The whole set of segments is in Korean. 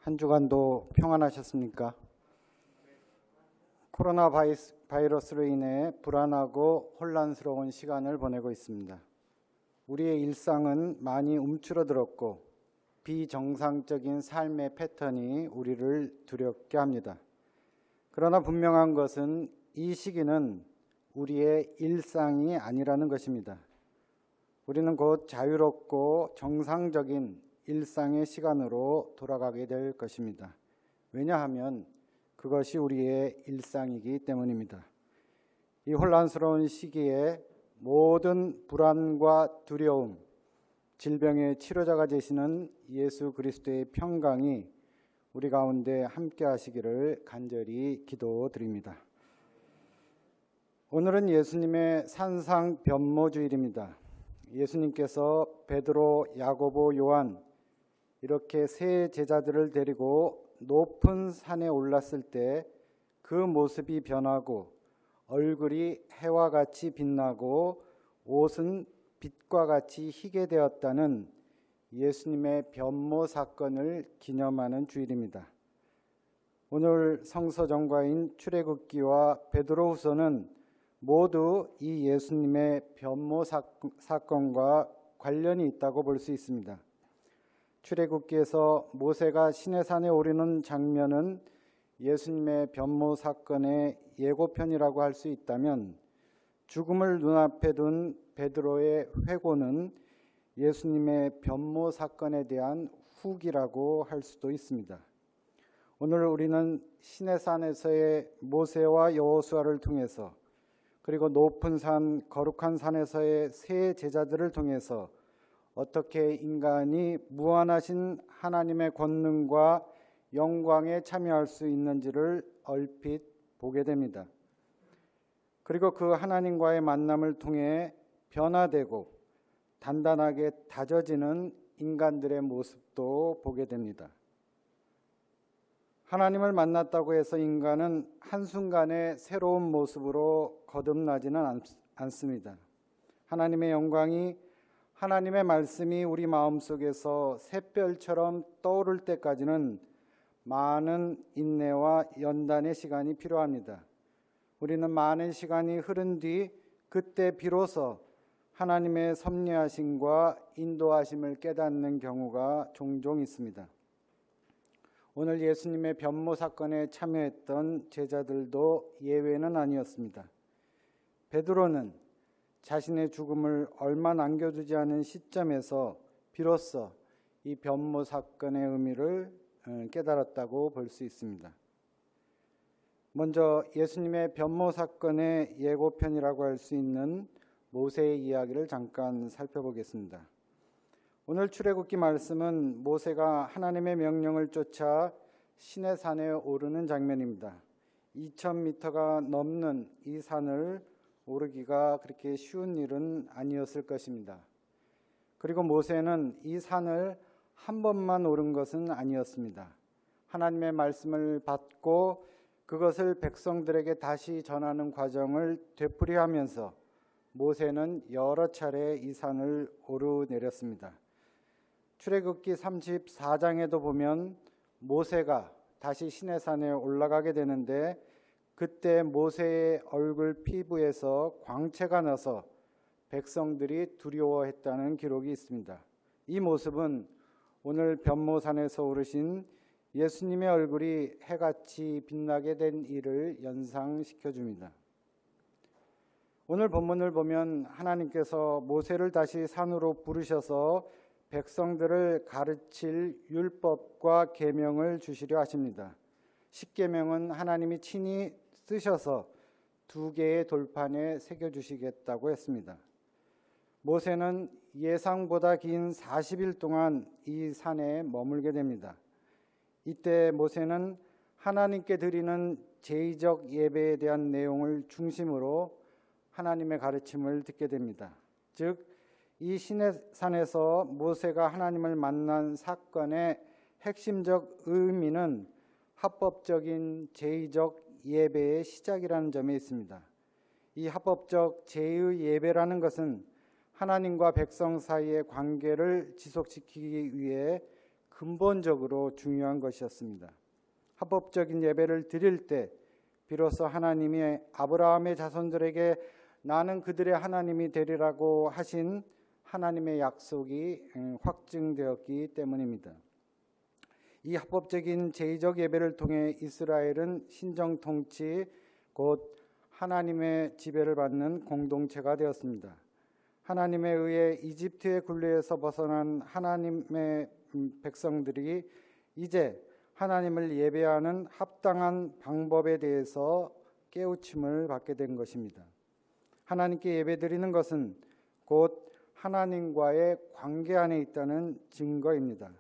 한 주간도 평안하셨습니까? 코로나 바이러스로 인해 불안하고 혼란스러운 시간을 보내고 있습니다. 우리의 일상은 많이 움츠러들었고 비정상적인 삶의 패턴이 우리를 두렵게 합니다. 그러나 분명한 것은 이 시기는 우리의 일상이 아니라는 것입니다. 우리는 곧 자유롭고 정상적인 일상의 시간으로 돌아가게 될 것입니다. 왜냐하면 그것이 우리의 일상이기 때문입니다. 이 혼란스러운 시기에 모든 불안과 두려움, 질병의 치료자가 되시는 예수 그리스도의 평강이 우리 가운데 함께 하시기를 간절히 기도드립니다. 오늘은 예수님의 산상 변모주일입니다. 예수님께서 베드로, 야고보, 요한 이렇게 세 제자들을 데리고 높은 산에 올랐을 때 그 모습이 변하고 얼굴이 해와 같이 빛나고 옷은 빛과 같이 희게 되었다는 예수님의 변모 사건을 기념하는 주일입니다. 오늘 성서정과인 출애굽기와 베드로후서는 모두 이 예수님의 변모 사건과 관련이 있다고 볼 수 있습니다. 출애굽기에서 모세가 시내산에 오르는 장면은 예수님의 변모 사건의 예고편이라고 할 수 있다면, 죽음을 눈앞에 둔 베드로의 회고는 예수님의 변모 사건에 대한 후기라고 할 수도 있습니다. 오늘 우리는 시내산에서의 모세와 여호수아를 통해서, 그리고 높은 산, 거룩한 산에서의 세 제자들을 통해서 어떻게 인간이 무한하신 하나님의 권능과 영광에 참여할 수 있는지를 얼핏 보게 됩니다. 그리고 그 하나님과의 만남을 통해 변화되고 단단하게 다져지는 인간들의 모습도 보게 됩니다. 하나님을 만났다고 해서 인간은 한순간에 새로운 모습으로 거듭나지는 않습니다. 하나님의 영광이, 하나님의 말씀이 우리 마음속에서 샛별처럼 떠오를 때까지는 많은 인내와 연단의 시간이 필요합니다. 우리는 많은 시간이 흐른 뒤 그때 비로소 하나님의 섭리하심과 인도하심을 깨닫는 경우가 종종 있습니다. 오늘 예수님의 변모 사건에 참여했던 제자들도 예외는 아니었습니다. 베드로는 자신의 죽음을 얼마 남겨두지 않은 시점에서 비로소 이 변모 사건의 의미를 깨달았다고 볼 수 있습니다. 먼저 예수님의 변모 사건의 예고편이라고 할 수 있는 모세의 이야기를 잠깐 살펴보겠습니다. 오늘 출애굽기 말씀은 모세가 하나님의 명령을 쫓아 시내산에 오르는 장면입니다. 2000m가 넘는 이 산을 오르기가 그렇게 쉬운 일은 아니었을 것입니다. 그리고 모세는 이 산을 한 번만 오른 것은 아니었습니다. 하나님의 말씀을 받고 그것을 백성들에게 다시 전하는 과정을 되풀이하면서 모세는 여러 차례 이 산을 오르내렸습니다. 출애굽기 34장에도 보면 모세가 다시 시내산에 올라가게 되는데, 그때 모세의 얼굴 피부에서 광채가 나서 백성들이 두려워했다는 기록이 있습니다. 이 모습은 오늘 변모산에서 오르신 예수님의 얼굴이 해같이 빛나게 된 일을 연상시켜 줍니다. 오늘 본문을 보면 하나님께서 모세를 다시 산으로 부르셔서 백성들을 가르칠 율법과 계명을 주시려 하십니다. 십계명은 하나님이 친히 쓰셔서 2개의 돌판에 새겨주시겠다고 했습니다. 모세는 예상보다 긴 40일 동안 이 산에 머물게 됩니다. 이때 모세는 하나님께 드리는 제의적 예배에 대한 내용을 중심으로 하나님의 가르침을 듣게 됩니다. 즉, 이 시내산에서 모세가 하나님을 만난 사건의 핵심적 의미는 합법적인 제의적 예배의 시작이라는 점에 있습니다. 이 합법적 제의 예배라는 것은 하나님과 백성 사이의 관계를 지속시키기 위해 근본적으로 중요한 것이었습니다. 합법적인 예배를 드릴 때 비로소 하나님이 아브라함의 자손들에게 나는 그들의 하나님이 되리라고 하신 하나님의 약속이 확증되었기 때문입니다. 이 합법적인 제의적 예배를 통해 이스라엘은 신정 통치 곧 하나님의 지배를 받는 공동체가 되었습니다. 하나님에 의해 이집트의 굴레에서 벗어난 하나님의 백성들이 이제 하나님을 예배하는 합당한 방법에 대해서 깨우침을 받게 된 것입니다. 하나님께 예배드리는 것은 곧 하나님과의 관계 안에 있다는 증거입니다.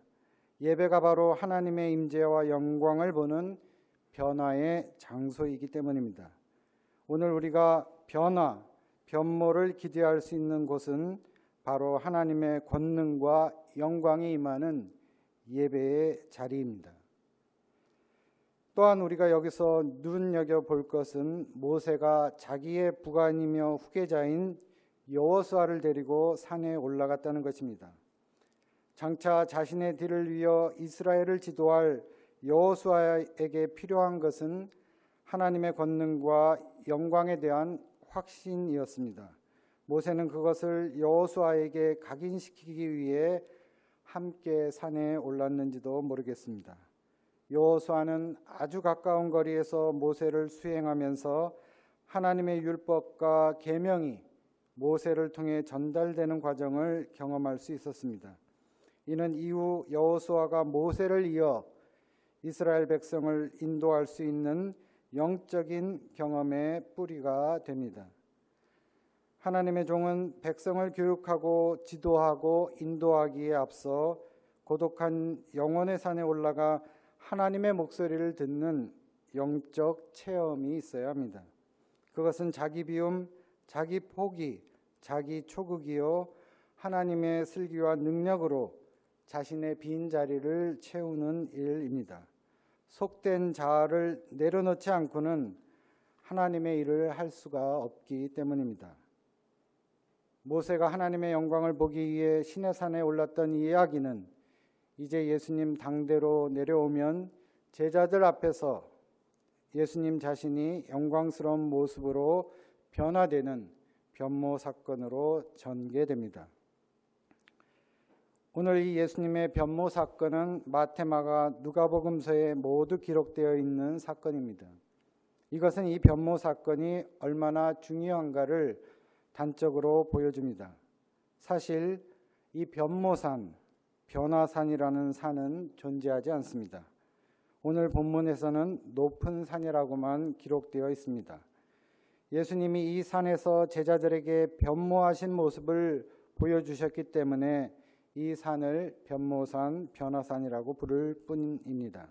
예배가 바로 하나님의 임재와 영광을 보는 변화의 장소이기 때문입니다. 오늘 우리가 변화, 변모를 기대할 수 있는 곳은 바로 하나님의 권능과 영광이 임하는 예배의 자리입니다. 또한 우리가 여기서 눈여겨볼 것은 모세가 자기의 부관이며 후계자인 여호수아를 데리고 산에 올라갔다는 것입니다. 장차 자신의 뒤를 이어 이스라엘을 지도할 여호수아에게 필요한 것은 하나님의 권능과 영광에 대한 확신이었습니다. 모세는 그것을 여호수아에게 각인시키기 위해 함께 산에 올랐는지도 모르겠습니다. 여호수아는 아주 가까운 거리에서 모세를 수행하면서 하나님의 율법과 계명이 모세를 통해 전달되는 과정을 경험할 수 있었습니다. 이는 이후 여호수아가 모세를 이어 이스라엘 백성을 인도할 수 있는 영적인 경험의 뿌리가 됩니다. 하나님의 종은 백성을 교육하고 지도하고 인도하기에 앞서 고독한 영혼의 산에 올라가 하나님의 목소리를 듣는 영적 체험이 있어야 합니다. 그것은 자기 비움, 자기 포기, 자기 초극이요 하나님의 슬기와 능력으로 자신의 빈 자리를 채우는 일입니다. 속된 자아를 내려놓지 않고는 하나님의 일을 할 수가 없기 때문입니다. 모세가 하나님의 영광을 보기 위해 시내산에 올랐던 이 이야기는 이제 예수님 당대로 내려오면 제자들 앞에서 예수님 자신이 영광스러운 모습으로 변화되는 변모 사건으로 전개됩니다. 오늘 이 예수님의 변모 사건은 마태, 마가, 누가복음서에 모두 기록되어 있는 사건입니다. 이것은 이 변모 사건이 얼마나 중요한가를 단적으로 보여줍니다. 사실 이 변모산, 변화산이라는 산은 존재하지 않습니다. 오늘 본문에서는 높은 산이라고만 기록되어 있습니다. 예수님이 이 산에서 제자들에게 변모하신 모습을 보여주셨기 때문에 이 산을 변모산, 변화산이라고 부를 뿐입니다.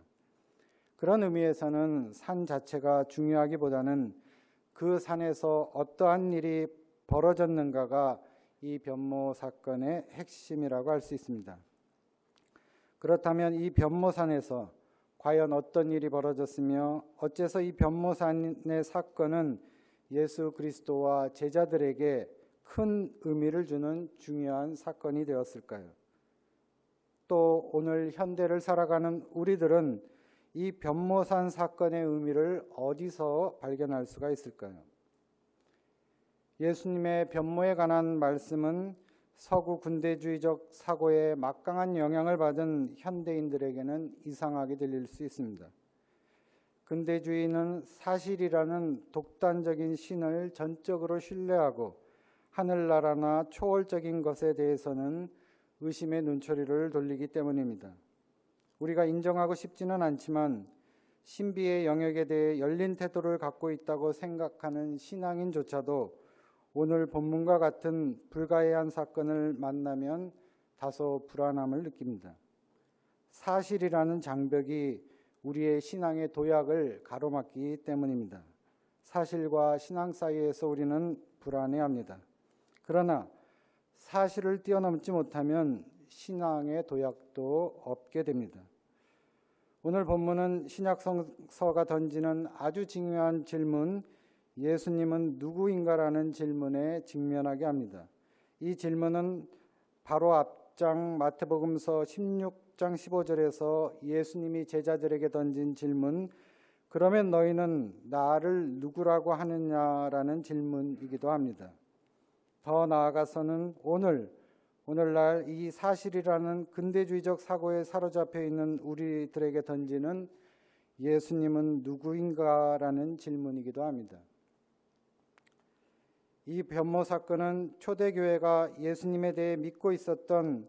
그런 의미에서는 산 자체가 중요하기보다는 그 산에서 어떠한 일이 벌어졌는가가 이 변모 사건의 핵심이라고 할 수 있습니다. 그렇다면 이 변모산에서 과연 어떤 일이 벌어졌으며 어째서 이 변모산의 사건은 예수 그리스도와 제자들에게 큰 의미를 주는 중요한 사건이 되었을까요? 또 오늘 현대를 살아가는 우리들은 이 변모산 사건의 의미를 어디서 발견할 수가 있을까요? 예수님의 변모에 관한 말씀은 서구 군대주의적 사고에 막강한 영향을 받은 현대인들에게는 이상하게 들릴 수 있습니다. 근대주의는 사실이라는 독단적인 신을 전적으로 신뢰하고 하늘나라나 초월적인 것에 대해서는 의심의 눈초리를 돌리기 때문입니다. 우리가 인정하고 싶지는 않지만 신비의 영역에 대해 열린 태도를 갖고 있다고 생각하는 신앙인조차도 오늘 본문과 같은 불가해한 사건을 만나면 다소 불안함을 느낍니다. 사실이라는 장벽이 우리의 신앙의 도약을 가로막기 때문입니다. 사실과 신앙 사이에서 우리는 불안해합니다. 그러나 사실을 뛰어넘지 못하면 신앙의 도약도 없게 됩니다. 오늘 본문은 신약성서가 던지는 아주 중요한 질문, 예수님은 누구인가라는 질문에 직면하게 합니다. 이 질문은 바로 앞장 마태복음서 16 10장 15절에서 예수님이 제자들에게 던진 질문, 그러면 너희는 나를 누구라고 하느냐라는 질문이기도 합니다. 더 나아가서는 오늘날 이 사실이라는 근대주의적 사고에 사로잡혀 있는 우리들에게 던지는 예수님은 누구인가라는 질문이기도 합니다. 이 변모 사건은 초대교회가 예수님에 대해 믿고 있었던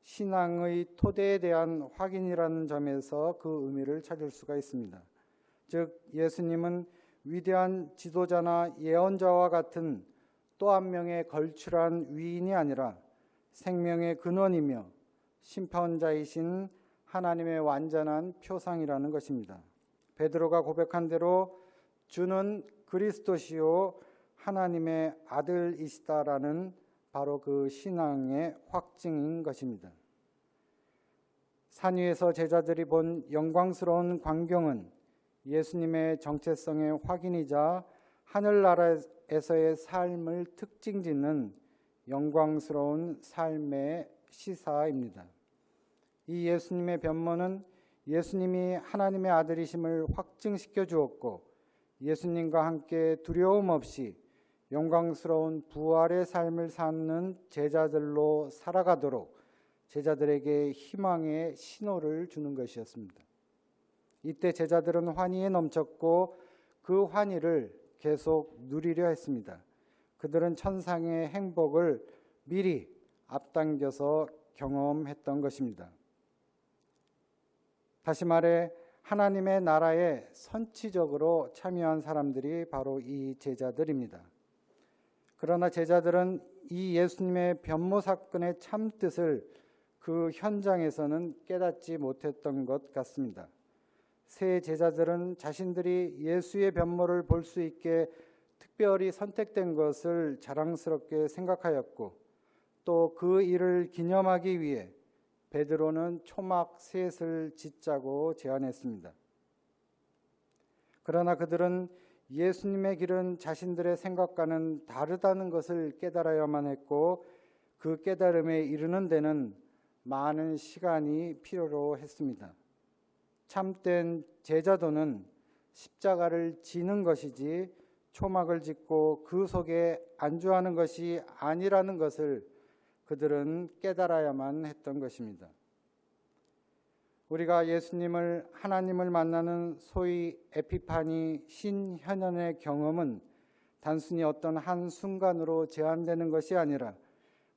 신앙의 토대에 대한 확인이라는 점에서 그 의미를 찾을 수가 있습니다. 즉 예수님은 위대한 지도자나 예언자와 같은 또 한 명의 걸출한 위인이 아니라 생명의 근원이며 심판자이신 하나님의 완전한 표상이라는 것입니다. 베드로가 고백한 대로 주는 그리스도시요 하나님의 아들이시다라는 바로 그 신앙의 확증인 것입니다. 산 위에서 제자들이 본 영광스러운 광경은 예수님의 정체성의 확인이자 하늘나라에서의 삶을 특징짓는 영광스러운 삶의 시사입니다. 이 예수님의 변모는 예수님이 하나님의 아들이심을 확증시켜 주었고 예수님과 함께 두려움 없이 영광스러운 부활의 삶을 사는 제자들로 살아가도록 제자들에게 희망의 신호를 주는 것이었습니다. 이때 제자들은 환희에 넘쳤고 그 환희를 계속 누리려 했습니다. 그들은 천상의 행복을 미리 앞당겨서 경험했던 것입니다. 다시 말해 하나님의 나라에 선취적으로 참여한 사람들이 바로 이 제자들입니다. 그러나 제자들은 이 예수님의 변모 사건의 참뜻을 그 현장에서는 깨닫지 못했던 것 같습니다. 세 제자들은 자신들이 예수의 변모를 볼 수 있게 특별히 선택된 것을 자랑스럽게 생각하였고 또 그 일을 기념하기 위해 베드로는 초막 셋을 짓자고 제안했습니다. 그러나 그들은 예수님의 길은 자신들의 생각과는 다르다는 것을 깨달아야만 했고 그 깨달음에 이르는 데는 많은 시간이 필요로 했습니다. 참된 제자도는 십자가를 지는 것이지 초막을 짓고 그 속에 안주하는 것이 아니라는 것을 그들은 깨달아야만 했던 것입니다. 우리가 예수님을 하나님을 만나는 소위 에피파니 신현현의 경험은 단순히 어떤 한 순간으로 제한되는 것이 아니라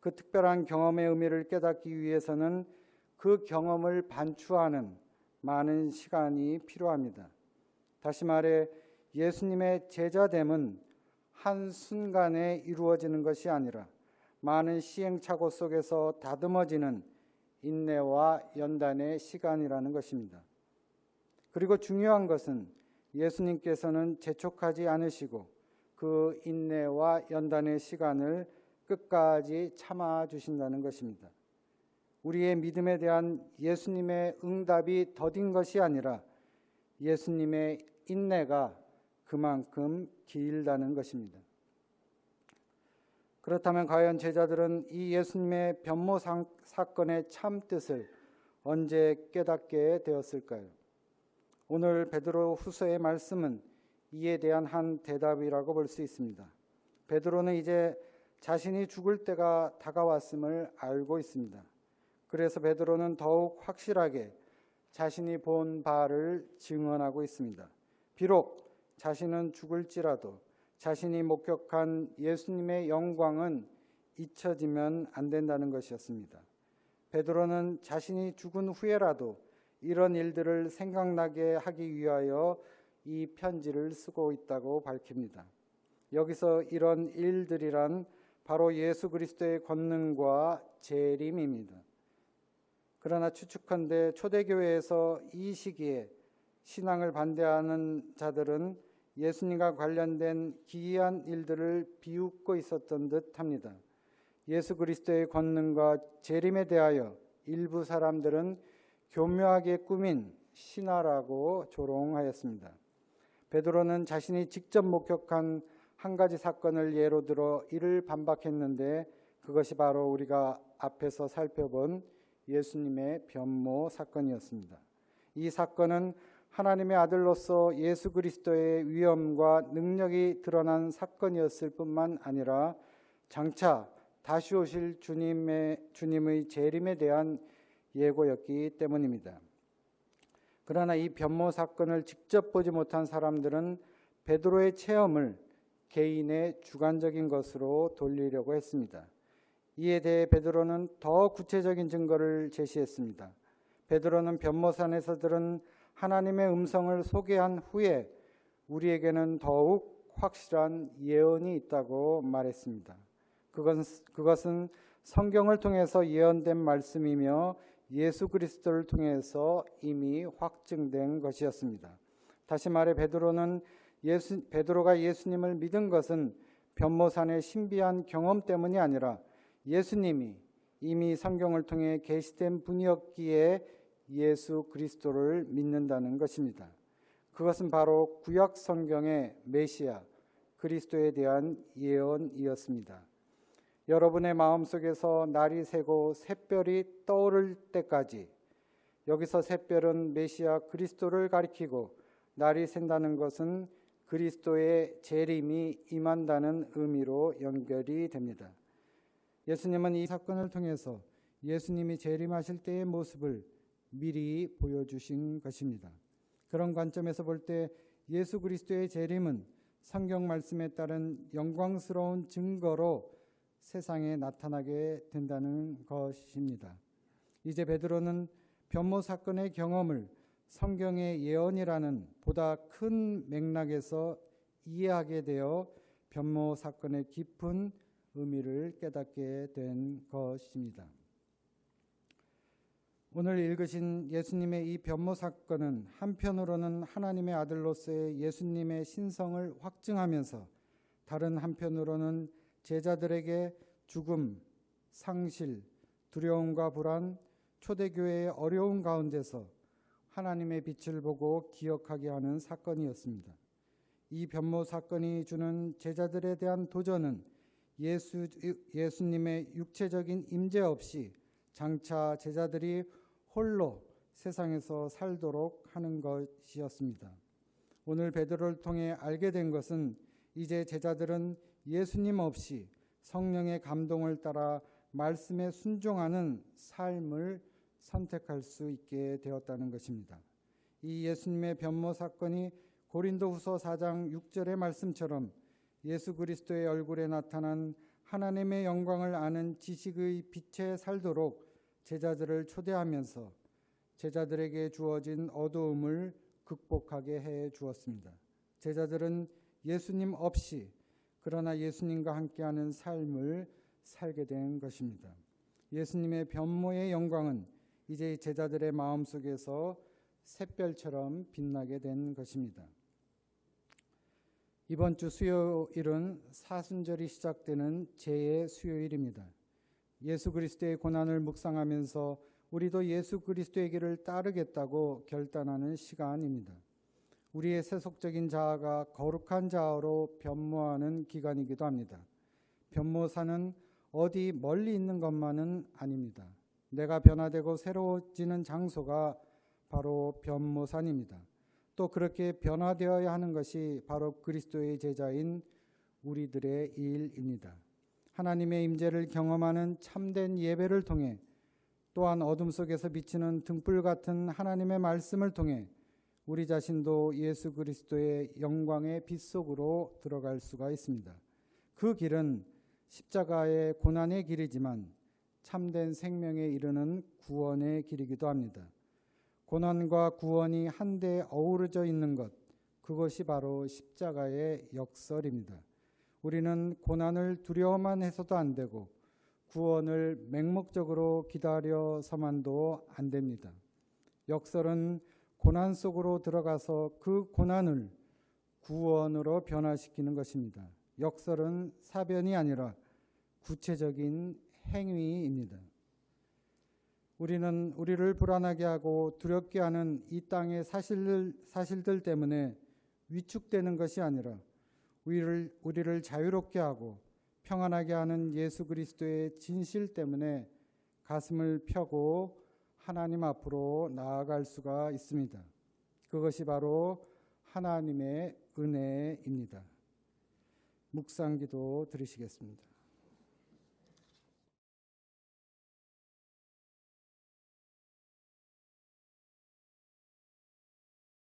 그 특별한 경험의 의미를 깨닫기 위해서는 그 경험을 반추하는 많은 시간이 필요합니다. 다시 말해 예수님의 제자됨은 한순간에 이루어지는 것이 아니라 많은 시행착오 속에서 다듬어지는 인내와 연단의 시간이라는 것입니다. 그리고 중요한 것은 예수님께서는 재촉하지 않으시고 그 인내와 연단의 시간을 끝까지 참아주신다는 것입니다. 우리의 믿음에 대한 예수님의 응답이 더딘 것이 아니라 예수님의 인내가 그만큼 길다는 것입니다. 그렇다면 과연 제자들은 이 예수님의 변모 사건의 참뜻을 언제 깨닫게 되었을까요? 오늘 베드로 후서의 말씀은 이에 대한 한 대답이라고 볼 수 있습니다. 베드로는 이제 자신이 죽을 때가 다가왔음을 알고 있습니다. 그래서 베드로는 더욱 확실하게 자신이 본 바를 증언하고 있습니다. 비록 자신은 죽을지라도 자신이 목격한 예수님의 영광은 잊혀지면 안 된다는 것이었습니다. 베드로는 자신이 죽은 후에라도 이런 일들을 생각나게 하기 위하여 이 편지를 쓰고 있다고 밝힙니다. 여기서 이런 일들이란 바로 예수 그리스도의 권능과 재림입니다. 그러나 추측컨대 초대교회에서 이 시기에 신앙을 반대하는 자들은 예수님과 관련된 기이한 일들을 비웃고 있었던 듯합니다. 예수 그리스도의 권능과 재림에 대하여 일부 사람들은 교묘하게 꾸민 신화라고 조롱하였습니다. 베드로는 자신이 직접 목격한 한 가지 사건을 예로 들어 이를 반박했는데 그것이 바로 우리가 앞에서 살펴본 예수님의 변모 사건이었습니다. 이 사건은 하나님의 아들로서 예수 그리스도의 위엄과 능력이 드러난 사건이었을 뿐만 아니라 장차 다시 오실 주님의 재림에 대한 예고였기 때문입니다. 그러나 이 변모 사건을 직접 보지 못한 사람들은 베드로의 체험을 개인의 주관적인 것으로 돌리려고 했습니다. 이에 대해 베드로는 더 구체적인 증거를 제시했습니다. 베드로는 변모산에서 들은 하나님의 음성을 소개한 후에 우리에게는 더욱 확실한 예언이 있다고 말했습니다. 그것은 성경을 통해서 예언된 말씀이며 예수 그리스도를 통해서 이미 확증된 것이었습니다. 다시 말해 베드로가 예수님을 믿은 것은 변모산의 신비한 경험 때문이 아니라 예수님이 이미 성경을 통해 계시된 분이었기에 예수 그리스도를 믿는다는 것입니다. 그것은 바로 구약 성경의 메시아 그리스도에 대한 예언이었습니다. 여러분의 마음속에서 날이 새고 샛별이 떠오를 때까지, 여기서 샛별은 메시아 그리스도를 가리키고 날이 샌다는 것은 그리스도의 재림이 임한다는 의미로 연결이 됩니다. 예수님은 이 사건을 통해서 예수님이 재림하실 때의 모습을 미리 보여주신 것입니다. 그런 관점에서 볼 때 예수 그리스도의 재림은 성경 말씀에 따른 영광스러운 증거로 세상에 나타나게 된다는 것입니다. 이제 베드로는 변모 사건의 경험을 성경의 예언이라는 보다 큰 맥락에서 이해하게 되어 변모 사건의 깊은 의미를 깨닫게 된 것입니다. 오늘 읽으신 예수님의 이 변모 사건은 한편으로는 하나님의 아들로서의 예수님의 신성을 확증하면서 다른 한편으로는 제자들에게 죽음, 상실, 두려움과 불안, 초대교회의 어려운 가운데서 하나님의 빛을 보고 기억하게 하는 사건이었습니다. 이 변모 사건이 주는 제자들에 대한 도전은 예수님의 육체적인 임재 없이 장차 제자들이 홀로 세상에서 살도록 하는 것이었습니다. 오늘 베드로를 통해 알게 된 것은 이제 제자들은 예수님 없이 성령의 감동을 따라 말씀에 순종하는 삶을 선택할 수 있게 되었다는 것입니다. 이 예수님의 변모 사건이 고린도후서 4장 6절의 말씀처럼 예수 그리스도의 얼굴에 나타난 하나님의 영광을 아는 지식의 빛에 살도록 제자들을 초대하면서 제자들에게 주어진 어두움을 극복하게 해 주었습니다. 제자들은 예수님 없이 그러나 예수님과 함께하는 삶을 살게 된 것입니다. 예수님의 변모의 영광은 이제 제자들의 마음속에서 샛별처럼 빛나게 된 것입니다. 이번 주 수요일은 사순절이 시작되는 제 수요일입니다. 예수 그리스도의 고난을 묵상하면서 우리도 예수 그리스도의 길을 따르겠다고 결단하는 시간입니다. 우리의 세속적인 자아가 거룩한 자아로 변모하는 기간이기도 합니다. 변모사는 어디 멀리 있는 것만은 아닙니다. 내가 변화되고 새로워지는 장소가 바로 변모산입니다. 또 그렇게 변화되어야 하는 것이 바로 그리스도의 제자인 우리들의 일입니다. 하나님의 임재를 경험하는 참된 예배를 통해 또한 어둠 속에서 비치는 등불 같은 하나님의 말씀을 통해 우리 자신도 예수 그리스도의 영광의 빛 속으로 들어갈 수가 있습니다. 그 길은 십자가의 고난의 길이지만 참된 생명에 이르는 구원의 길이기도 합니다. 고난과 구원이 한데 어우러져 있는 것, 그것이 바로 십자가의 역설입니다. 우리는 고난을 두려워만 해서도 안 되고 구원을 맹목적으로 기다려서만도 안 됩니다. 역설은 고난 속으로 들어가서 그 고난을 구원으로 변화시키는 것입니다. 역설은 사변이 아니라 구체적인 행위입니다. 우리는 우리를 불안하게 하고 두렵게 하는 이 땅의 사실들 때문에 위축되는 것이 아니라 우리를 자유롭게 하고 평안하게 하는 예수 그리스도의 진실 때문에 가슴을 펴고 하나님 앞으로 나아갈 수가 있습니다. 그것이 바로 하나님의 은혜입니다. 묵상기도 드리시겠습니다.